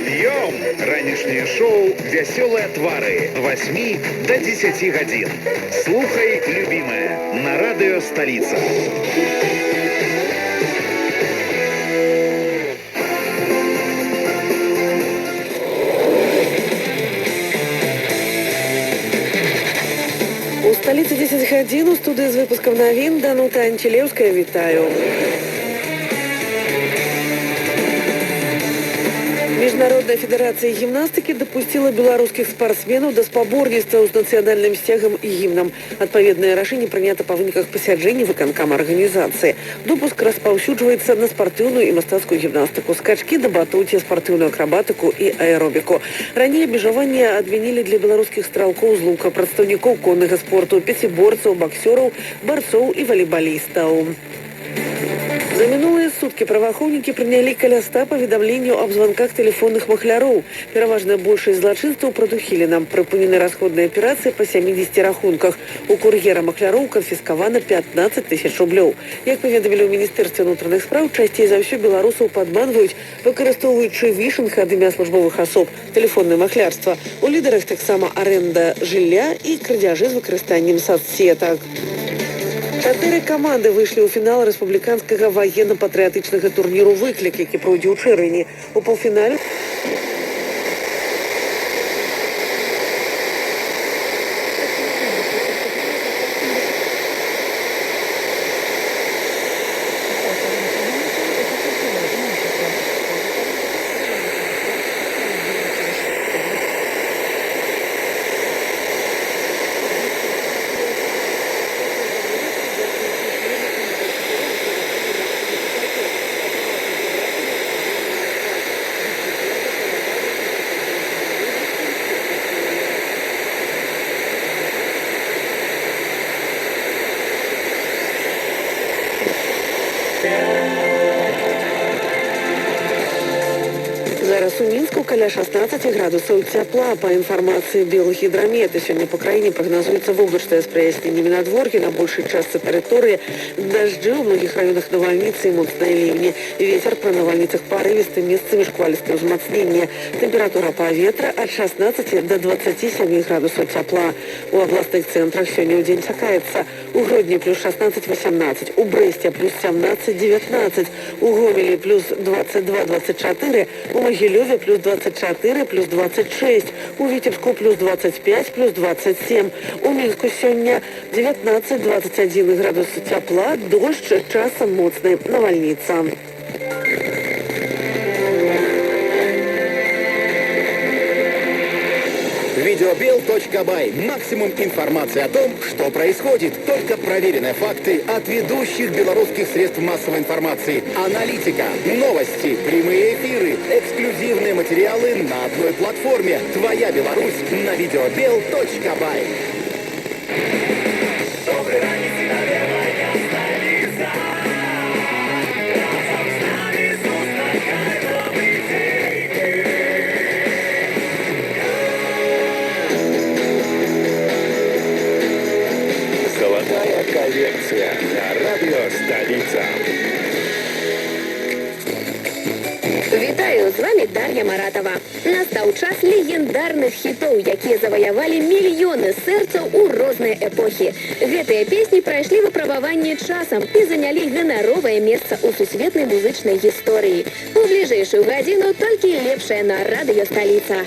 П'ем! Ранішнее шоу «Веселые твары» 8 до 10 годин. Слухай, любимая, на радио «Столица». У столицы 10 годин, у студии с выпуском новин Данута Антилевская, витаю. Міжнародная федерация гимнастики допустила белорусских спортсменов до спаборніцтва з нацыянальным сцягам і гімнам. Адпаведнае рашэнне прынята па выніках пасяджэння выканкама арганізацыі. Допуск распаўсюджваецца на спартыўную і мастацкую гімнастыку, скачкі да батуце, спартыўную акрабатыку і аэробіку. Раней абмежаванне адмянілі для беларускіх стралкоў з лука, прадстаўнікоў коннага спорту, пяціборцаў, баксёраў, барцоў і валейбалістаў. За мінулыя суткі праваахоўнікі прынялі каля 100 паведамленняў аб званках тэлефонных махляроў. Пераважная большасць злачынстваў прадухілена. Прыпынены расходныя аперацыі па 70 рахунках. У кур'ера махляроў канфіскавана 15 тысяч рублёў. Як паведамілі ў Міністэрстве ўнутраных спраў, часцей за ўсё беларусаў падманваюць, выкарыстоўваючы вішынг ад імя службовых асоб, тэлефоннае махлярства. У лідарах таксама арэнда жылля і крадзяжы з выкарыстаннем соцсетак. 4 каманды выйшлі ў фінал рэспубліканскага военно-патрыятычнага турніру «Выклік», які пройдзе ў чэрвені. У паўфінале зараз у Мінску каля 16 градусаў цяпла. Па інфармацыі Белгідрамета, сёння па краіне прагназуецца воблачнае з праясненнямі надвор'я, на большай частцы тэрыторыі дажджы, у многіх раёнах навальніцы і моцныя ліўні. Вецер пры навальніцах парывісты, месцамі шквалістае ўзмацненне. Тэмпература паветра ад 16 до 27 градусаў цяпла. У абласных цэнтрах сёння ў дзень чакаецца: у Гродні плюс 16-18, у Брэсце плюс 17-19, у Гомелі плюс 22-24, у Могилеве плюс 24, плюс 26, у Витебску плюс 25, плюс 27. У Минску сегодня 19-21 градуса тепла, дождь, часом моцный, навальница. Видеобел.бай. Максимум информации о том, что происходит. Только проверенные факты от ведущих белорусских средств массовой информации. Аналитика, новости, прямые эфиры, эксклюзивные материалы на одной платформе. Твоя Беларусь на видеобел.бай. Золотая коллекция на радио «Столица». Вітаю, з вами Дар'я Маратова. Настаў час легендарных хітоў, якія заваявалі мільёны сэрцаў у розныя эпохі. Гэтыя песні прайшлі выпрабаванне часам і занялі ганаровае месца ў сусветнай музычнай гісторыі. У бліжэйшую гадзіну толькі лепшае на радыё «Сталіца».